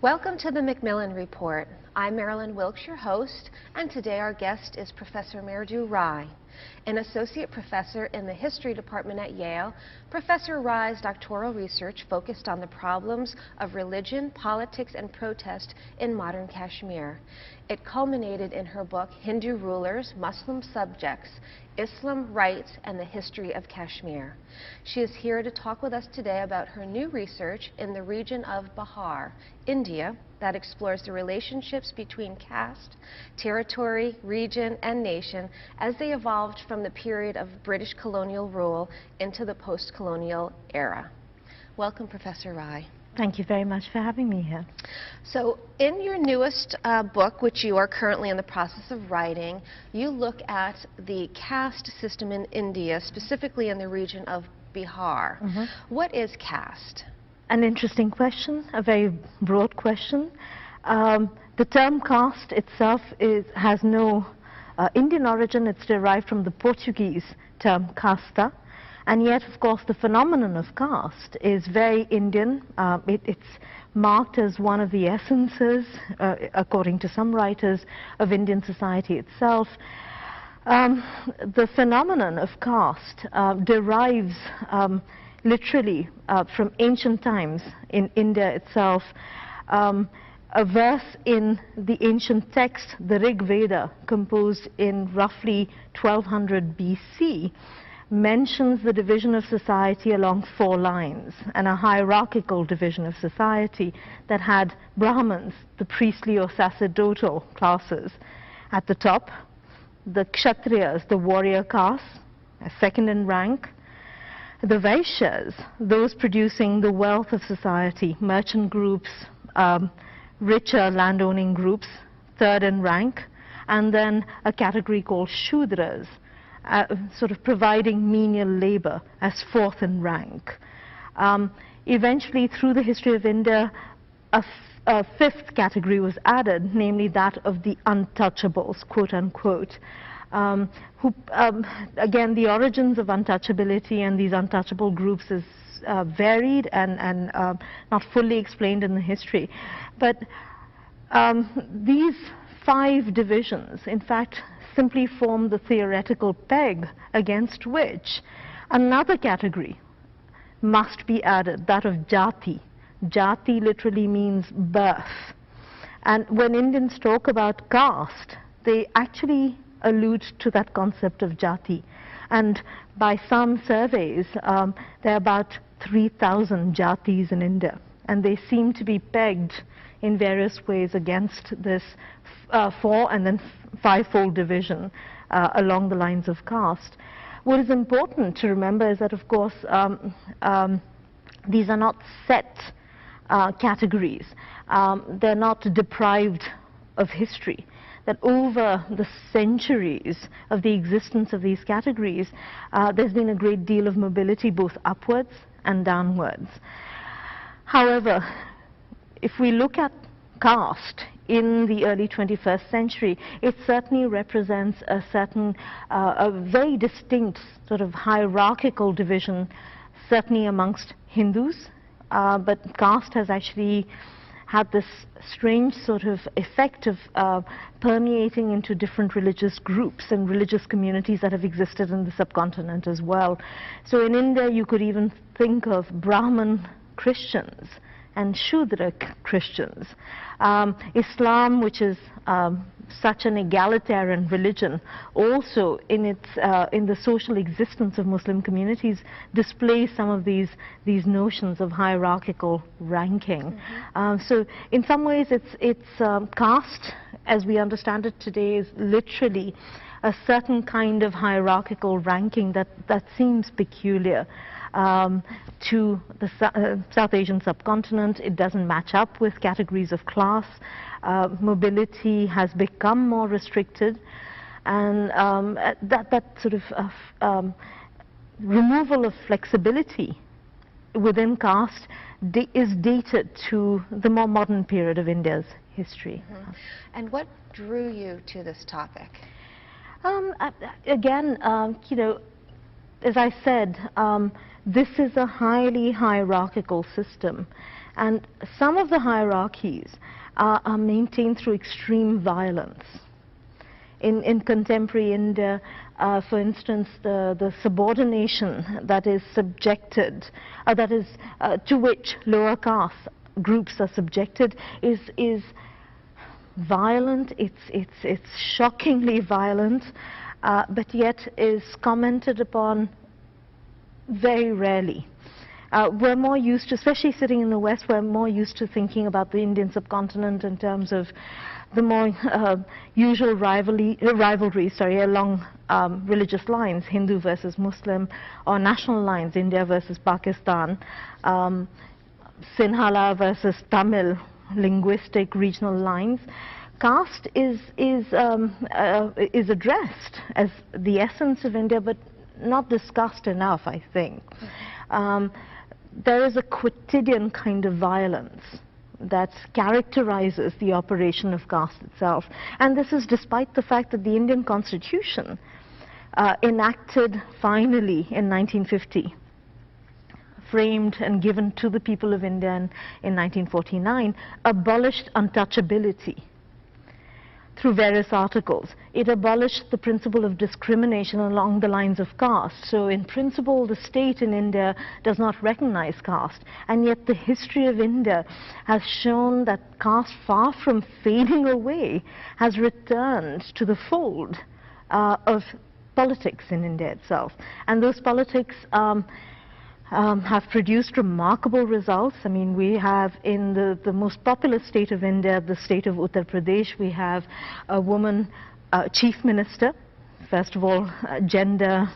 Welcome to the Macmillan Report. I'm Marilyn Wilkes, your host, and today our guest is Professor Merdu Rai. An associate professor in the history department at Yale, Professor Rai's doctoral research focused on the problems of religion, politics, and protest in modern Kashmir. It culminated in her book, Hindu Rulers, Muslim Subjects, Islam, Rights, and the History of Kashmir. She is here to talk with us today about her new research in the region of Bihar, India, that explores the relationships between caste, territory, region, and nation as they evolved from the period of British colonial rule into the post-colonial era. Welcome, Professor Rai. Thank you very much for having me here. So in your newest book, which you are currently in the process of writing, you look at the caste system in India, specifically in the region of Bihar. What is caste? An interesting question, a very broad question. The term caste itself has no Indian origin. It's derived from the Portuguese term casta. And yet, of course, the phenomenon of caste is very Indian. It's marked as one of the essences, according to some writers, of Indian society itself. The phenomenon of caste derives literally from ancient times in India itself. A verse in the ancient text, the Rig Veda, composed in roughly 1200 BC, mentions the division of society along 4 lines, and a hierarchical division of society that had Brahmins, the priestly or sacerdotal classes, at the top, the Kshatriyas, the warrior caste, second in rank, the Vaishyas, those producing the wealth of society, merchant groups, richer landowning groups, third in rank, and then a category called Shudras, sort of providing menial labor as fourth in rank. Eventually, through the history of India, a fifth category was added, namely that of the untouchables, quote unquote, who, again, the origins of untouchability and these untouchable groups is varied and not fully explained in the history. But these 5 divisions, in fact, simply form the theoretical peg against which another category must be added, that of jati. Jati literally means birth. And when Indians talk about caste, they actually allude to that concept of jati. And by some surveys, there are about 3,000 jatis in India. And they seem to be pegged in various ways against this 4 and then 5-fold division along the lines of caste. What is important to remember is that, of course, these are not set categories. They're not deprived of history. That over the centuries of the existence of these categories, there's been a great deal of mobility both upwards and downwards. However, if we look at caste in the early 21st century, it certainly represents a certain, a very distinct sort of hierarchical division, certainly amongst Hindus, but caste has actually had this strange sort of effect of permeating into different religious groups and religious communities that have existed in the subcontinent as well. So in India, you could even think of Brahmin Christians and Shudra Christians. Islam, which is such an egalitarian religion, also in its in the social existence of Muslim communities, displays some of these notions of hierarchical ranking. So in some ways, it's caste, as we understand it today, is literally a certain kind of hierarchical ranking that seems peculiar to the South Asian subcontinent. It doesn't match up with categories of class. Mobility has become more restricted, and that sort of removal of flexibility within caste is dated to the more modern period of India's history. And what drew you to this topic? Again, you know, as I said, this is a highly hierarchical system, And some of the hierarchies are maintained through extreme violence. In contemporary India, for instance, the subordination that is subjected, to which lower caste groups are subjected is violent. It's shockingly violent, but yet is commented upon very rarely. We're more used to, especially sitting in the West, we're more used to thinking about the Indian subcontinent in terms of the more usual rivalry along religious lines, Hindu versus Muslim, or national lines, India versus Pakistan, Sinhala versus Tamil, linguistic regional lines. Caste is addressed as the essence of India, but not discussed enough, I think. There is a quotidian kind of violence that characterizes the operation of caste itself. And this is despite the fact that the Indian Constitution, enacted finally in 1950, framed and given to the people of India in 1949, abolished untouchability through various articles. It abolished the principle of discrimination along the lines of caste. So in principle, the state in India does not recognize caste. And yet the history of India has shown that caste, far from fading away, has returned to the fold of politics in India itself. And those politics have produced remarkable results. I mean, we have in the most populous state of India, the state of Uttar Pradesh, we have a woman chief minister. First of all, gender,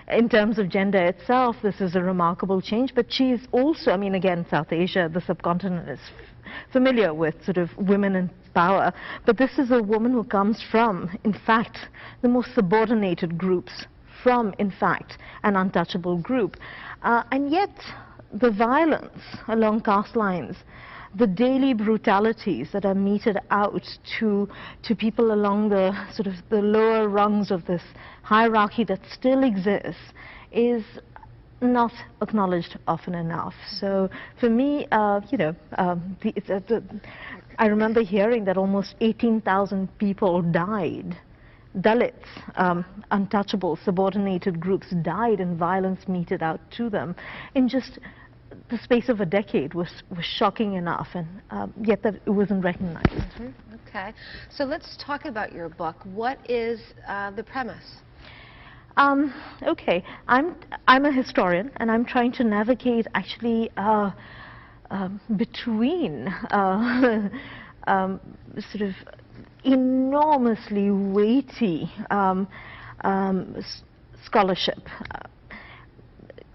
in terms of gender itself, this is a remarkable change, but she is also, I mean, again, South Asia, the subcontinent is familiar with sort of women in power, but this is a woman who comes from, in fact, the most subordinated groups, from, in fact, an untouchable group. And yet, the violence along caste lines, the daily brutalities that are meted out to people along the sort of the lower rungs of this hierarchy that still exists, is not acknowledged often enough. So for me, you know, I remember hearing that almost 18,000 people died. Dalits, untouchable, subordinated groups died in violence meted out to them in just the space of a decade was shocking enough, and yet that it wasn't recognized. Mm-hmm. Okay, so let's talk about your book. What is the premise? Okay, I'm a historian, and I'm trying to navigate actually between sort of enormously weighty scholarship.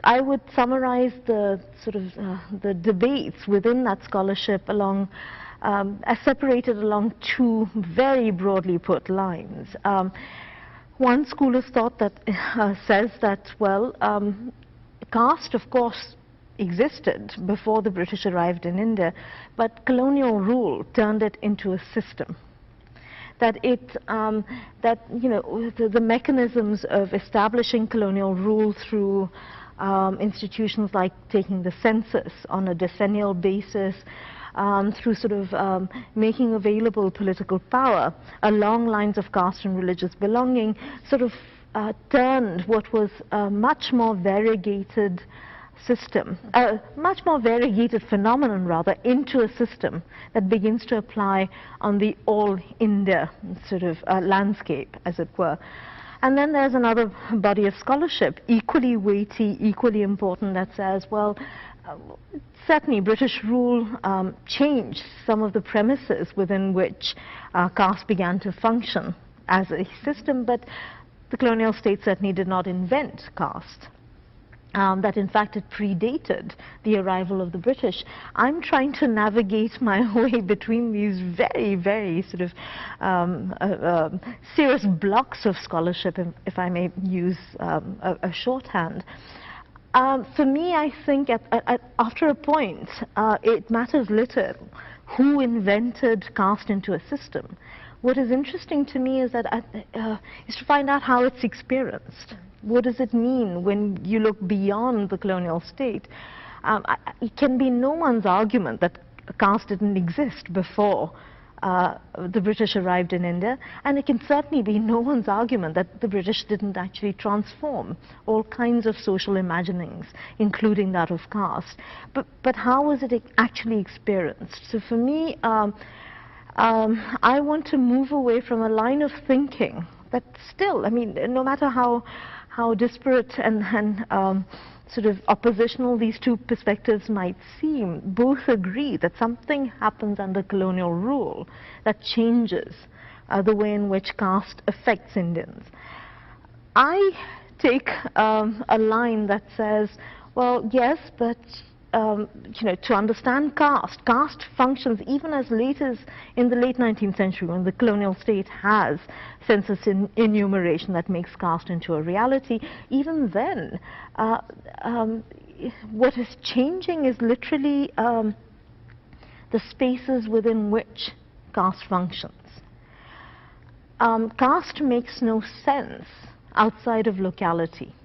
I would summarize the sort of the debates within that scholarship along as separated along two very broadly put lines. One school of thought that says that, well, caste, of course, existed before the British arrived in India, but colonial rule turned it into a system. That that you know, the mechanisms of establishing colonial rule through institutions like taking the census on a decennial basis, through sort of making available political power along lines of caste and religious belonging, sort of turned what was a much more variegated system, a much more variegated phenomenon rather, into a system that begins to apply on the all India sort of landscape, as it were. And then there's another body of scholarship, equally weighty, equally important, that says, well, certainly British rule changed some of the premises within which caste began to function as a system, but the colonial state certainly did not invent caste. That in fact it predated the arrival of the British. I'm trying to navigate my way between these very, very sort of serious blocks of scholarship, if I may use a shorthand. For me, I think after a point, it matters little who invented caste into a system. What is interesting to me is that is to find out how it's experienced. What does it mean when you look beyond the colonial state? it can be no one's argument that caste didn't exist before the British arrived in India, and it can certainly be no one's argument that the British didn't actually transform all kinds of social imaginings, including that of caste. But how was it actually experienced? So for me, I want to move away from a line of thinking that still, I mean, no matter how disparate and sort of oppositional these two perspectives might seem, both agree that something happens under colonial rule that changes the way in which caste affects Indians. I take a line that says, well, yes, but to understand caste functions even as late as in the late 19th century, when the colonial state has census enumeration that makes caste into a reality. Even then, what is changing is literally the spaces within which caste functions. Caste makes no sense outside of locality.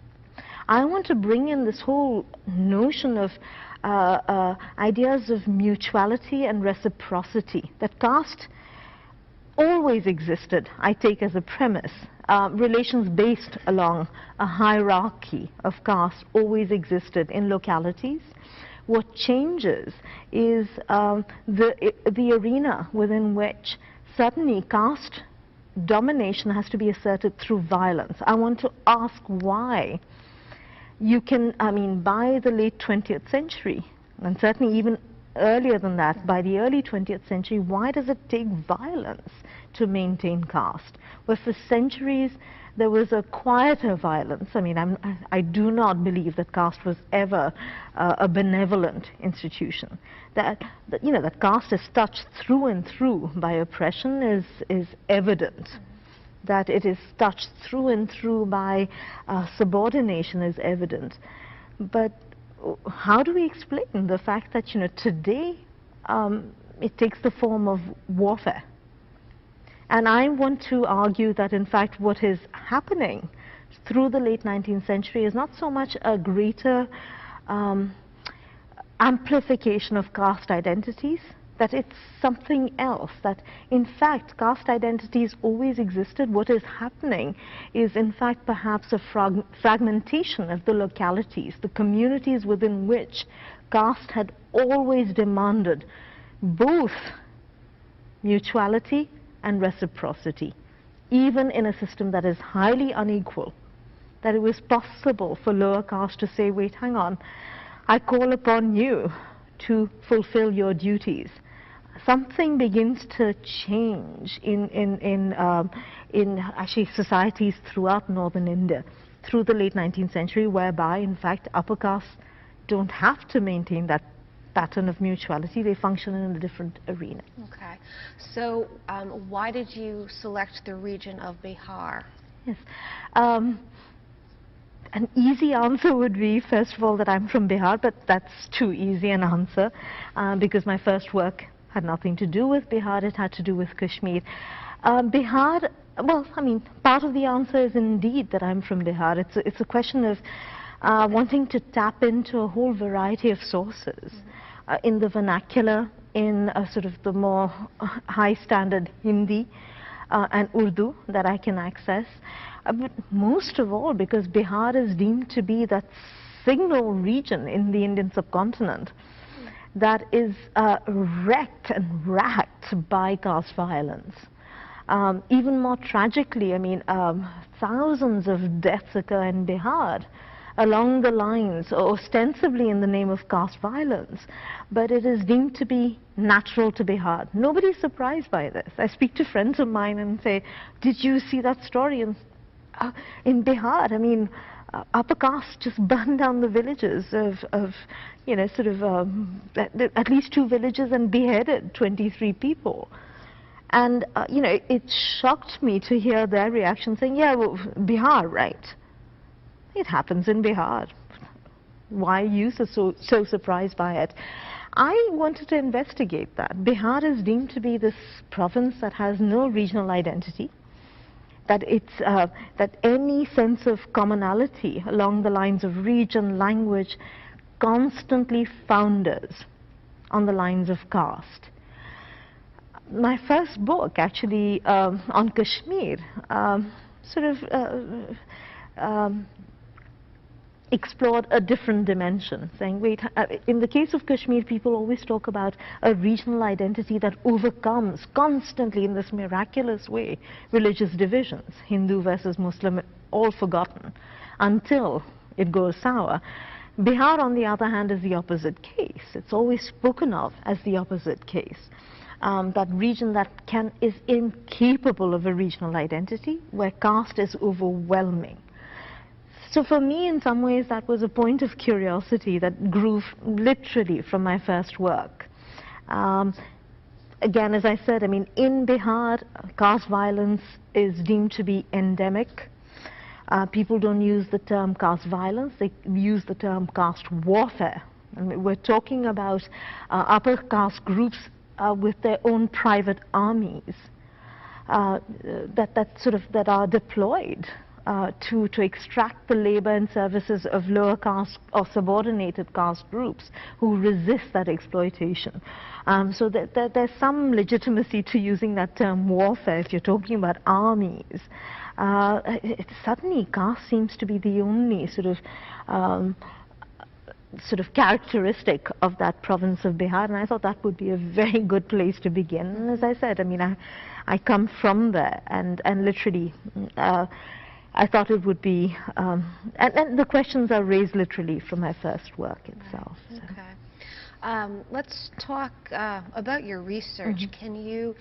I want to bring in this whole notion of ideas of mutuality and reciprocity, that caste always existed, I take as a premise. Relations based along a hierarchy of caste always existed in localities. What changes is the arena within which certainly caste domination has to be asserted through violence. I want to ask why. You can, I mean, by the late 20th century, and certainly even earlier than that, by the early 20th century, why does it take violence to maintain caste? Where for centuries there was a quieter violence. I mean, I do not believe that caste was ever a benevolent institution. That caste is touched through and through by oppression is evident. That it is touched through and through by subordination is evident. But how do we explain the fact that today it takes the form of warfare? And I want to argue that in fact what is happening through the late 19th century is not so much a greater amplification of caste identities, that it's something else, that in fact caste identities always existed. What is happening is in fact perhaps a fragmentation of the localities, the communities within which caste had always demanded both mutuality and reciprocity, even in a system that is highly unequal. That it was possible for lower caste to say, wait, hang on, I call upon you to fulfill your duties. Something begins to change in actually societies throughout northern India through the late 19th century, whereby in fact upper castes don't have to maintain that pattern of mutuality. They function in a different arena. Okay. So why did you select the region of Bihar? Yes. An easy answer would be, first of all, that I'm from Bihar, but that's too easy an answer because my first work had nothing to do with Bihar. It had to do with Kashmir. Bihar, well, I mean, part of the answer is indeed that I'm from Bihar. It's a question of wanting to tap into a whole variety of sources in the vernacular, in sort of the more high standard Hindi and Urdu that I can access. But most of all because Bihar is deemed to be that signal region in the Indian subcontinent that is wrecked and racked by caste violence. Even more tragically, I mean, thousands of deaths occur in Bihar along the lines, ostensibly in the name of caste violence, but it is deemed to be natural to Bihar. Nobody's surprised by this. I speak to friends of mine and say, did you see that story in Bihar? I mean, upper caste just burned down the villages of sort of at least 2 villages and beheaded 23 people. And it shocked me to hear their reaction saying, yeah, well, Bihar, right? It happens in Bihar. Why are you so surprised by it? I wanted to investigate that. Bihar is deemed to be this province that has no regional identity, that any sense of commonality along the lines of region, language, constantly founders on the lines of caste. My first book, actually, on Kashmir, explored a different dimension, saying, wait, in the case of Kashmir, people always talk about a regional identity that overcomes constantly in this miraculous way religious divisions, Hindu versus Muslim, all forgotten, until it goes sour. Bihar, on the other hand, is the opposite case. It's always spoken of as the opposite case. That region that is incapable of a regional identity, where caste is overwhelming. So for me, in some ways, that was a point of curiosity that grew literally from my first work. Again, as I said, I mean, in Bihar, caste violence is deemed to be endemic. People don't use the term caste violence, they use the term caste warfare. I mean, we're talking about upper caste groups with their own private armies that are deployed to extract the labor and services of lower caste or subordinated caste groups who resist that exploitation. So there's some legitimacy to using that term warfare if you're talking about armies. Suddenly caste seems to be the only sort of characteristic of that province of Bihar, and I thought that would be a very good place to begin. And as I said, I mean, I come from there, and literally I thought it would be, and the questions are raised literally from my first work itself. Right. Okay. Let's talk about your research. Can you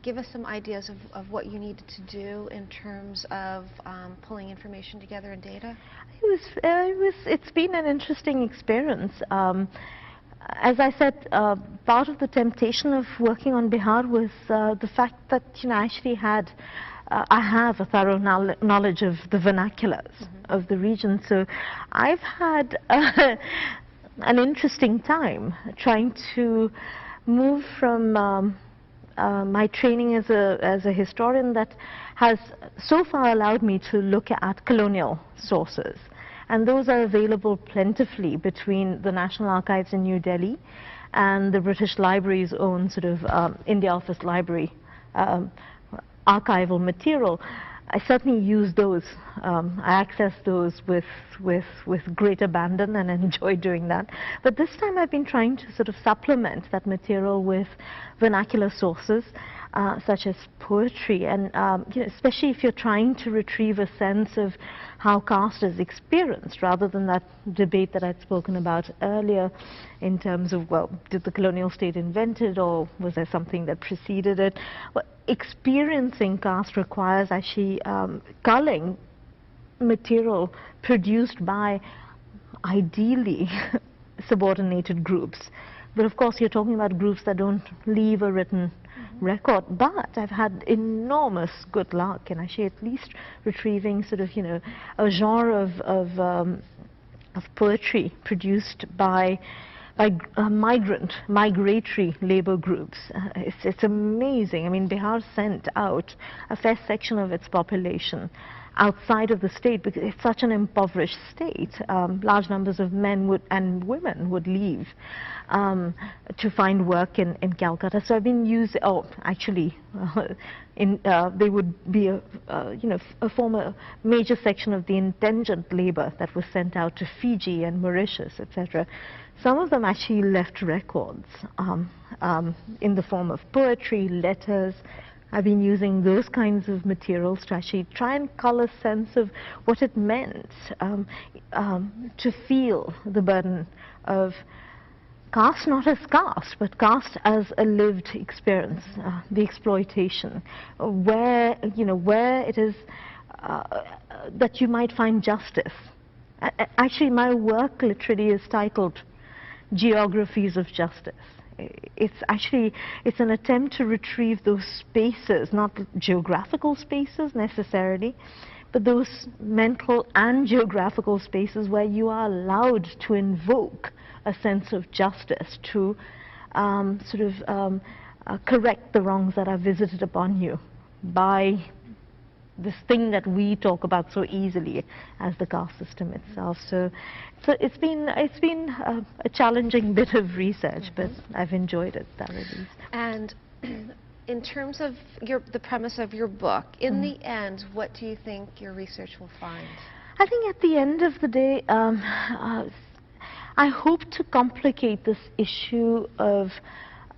give us some ideas of what you needed to do in terms of pulling information together and data? It's been an interesting experience. As I said, part of the temptation of working on Bihar was the fact that, you know, I have a thorough knowledge of the vernaculars of the region. So I've had an interesting time trying to move from my training as a historian that has so far allowed me to look at colonial sources. And those are available plentifully between the National Archives in New Delhi and the British Library's own sort of India Office Library archival material. I certainly use those. I access those with great abandon and enjoy doing that. But this time I've been trying to sort of supplement that material with vernacular sources such as poetry, and you know, especially if you're trying to retrieve a sense of how caste is experienced, rather than that debate that I'd spoken about earlier in terms of, well, did the colonial state invent it, or was there something that preceded it? Well, experiencing caste requires actually culling material produced by ideally subordinated groups. But of course you're talking about groups that don't leave a written record. But I've had enormous good luck in actually at least retrieving sort of, you know, a genre of poetry produced by migratory labor groups. It's amazing. I mean, Bihar sent out a fair section of its population outside of the state because it's such an impoverished state. Large numbers of men and women would leave to find work in Calcutta. So I've been using, they would be a former major section of the indigent labor that was sent out to Fiji and Mauritius, etc. Some of them actually left records in the form of poetry, letters. I've been using those kinds of materials to actually try and cull a sense of what it meant to feel the burden of caste, not as caste, but caste as a lived experience, the exploitation, where it is that you might find justice. Actually, my work literally is titled Geographies of Justice. It's an attempt to retrieve those spaces, not geographical spaces necessarily, but those mental and geographical spaces where you are allowed to invoke a sense of justice, to correct the wrongs that are visited upon you by this thing that we talk about so easily as the caste system itself. So it's been a challenging bit of research, but I've enjoyed it thoroughly. And in terms of the premise of your book, in the end, what do you think your research will find? I think at the end of the day, I hope to complicate this issue of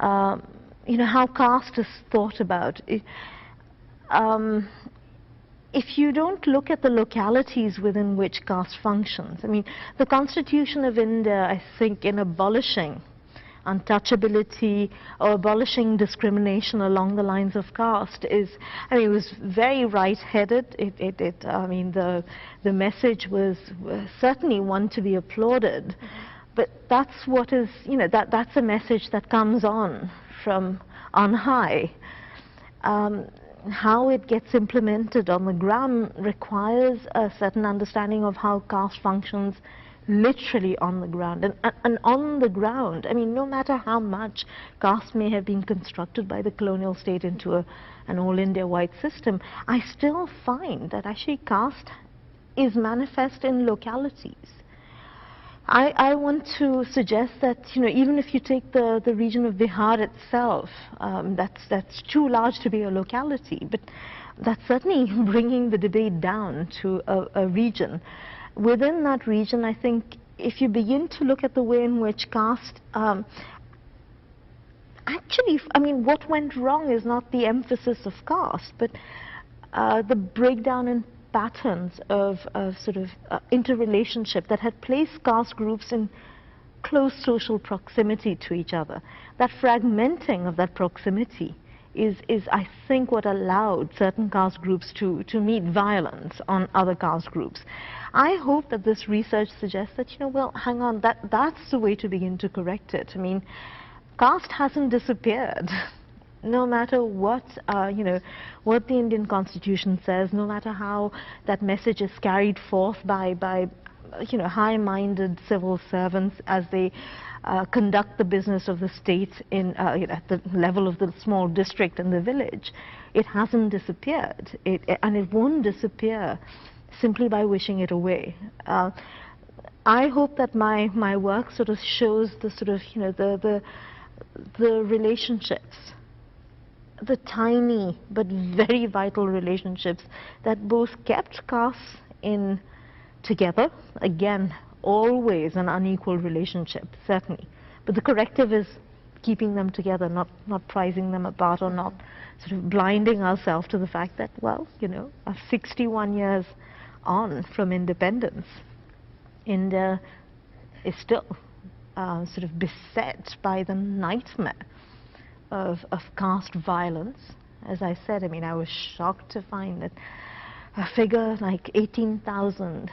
how caste is thought about. If you don't look at the localities within which caste functions, I mean, the Constitution of India, I think, in abolishing untouchability or abolishing discrimination along the lines of caste is, I mean, it was very right-headed. I mean, the message was certainly one to be applauded. But that's what is, that's a message that comes on from on high. How it gets implemented on the ground requires a certain understanding of how caste functions literally on the ground. And on the ground, I mean, no matter how much caste may have been constructed by the colonial state into an all-India white system, I still find that actually caste is manifest in localities. I want to suggest that, even if you take the region of Bihar itself, that's too large to be a locality, but that's certainly bringing the debate down to a region. Within that region, I think if you begin to look at the way in which caste, actually, I mean, what went wrong is not the emphasis of caste, but the breakdown in patterns of sort of interrelationship that had placed caste groups in close social proximity to each other. That fragmenting of that proximity is I think, what allowed certain caste groups to meet violence on other caste groups. I hope that this research suggests that, well, hang on, that's the way to begin to correct it. I mean, caste hasn't disappeared. No matter what, what the Indian Constitution says, no matter how that message is carried forth by high-minded civil servants as they conduct the business of the state in, at the level of the small district and the village, it hasn't disappeared. And it won't disappear simply by wishing it away. I hope that my work sort of shows the sort of, the relationships, the tiny but very vital relationships that both kept castes in together. Again, always an unequal relationship, certainly. But the corrective is keeping them together, not prizing them apart, or not sort of blinding ourselves to the fact that, well, 61 years on from independence, India is still sort of beset by the nightmare of caste violence. As I said, I mean, I was shocked to find that a figure like 18,000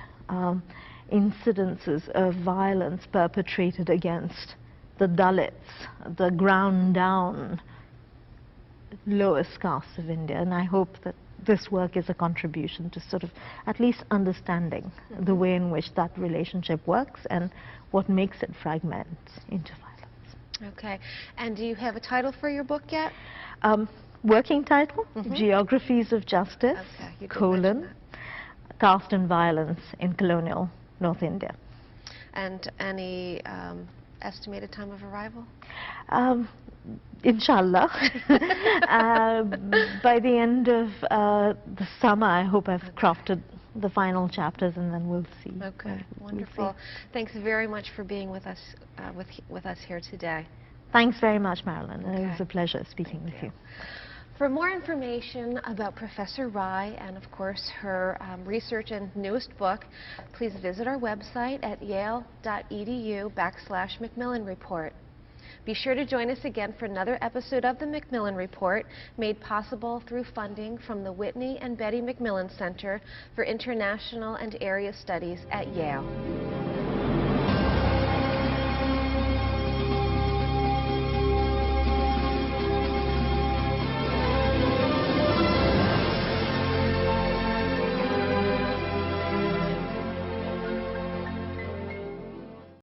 incidences of violence perpetrated against the Dalits, the ground down lowest castes of India. And I hope that this work is a contribution to sort of at least understanding the way in which that relationship works and what makes it fragment into violence. Okay. And do you have a title for your book yet? Working title, Geographies of Justice, Caste and Violence in Colonial North India. And any estimated time of arrival? Inshallah. By the end of the summer, I hope I've crafted the final chapters, and then we'll see. Okay, wonderful. Thanks very much for being with us here today. Thanks very much, Marilyn. Okay. It was a pleasure speaking with you. For more information about Professor Rai and, of course, her research and newest book, please visit our website at yale.edu/Macmillan Report. Be sure to join us again for another episode of the Macmillan Report, made possible through funding from the Whitney and Betty Macmillan Center for International and Area Studies at Yale.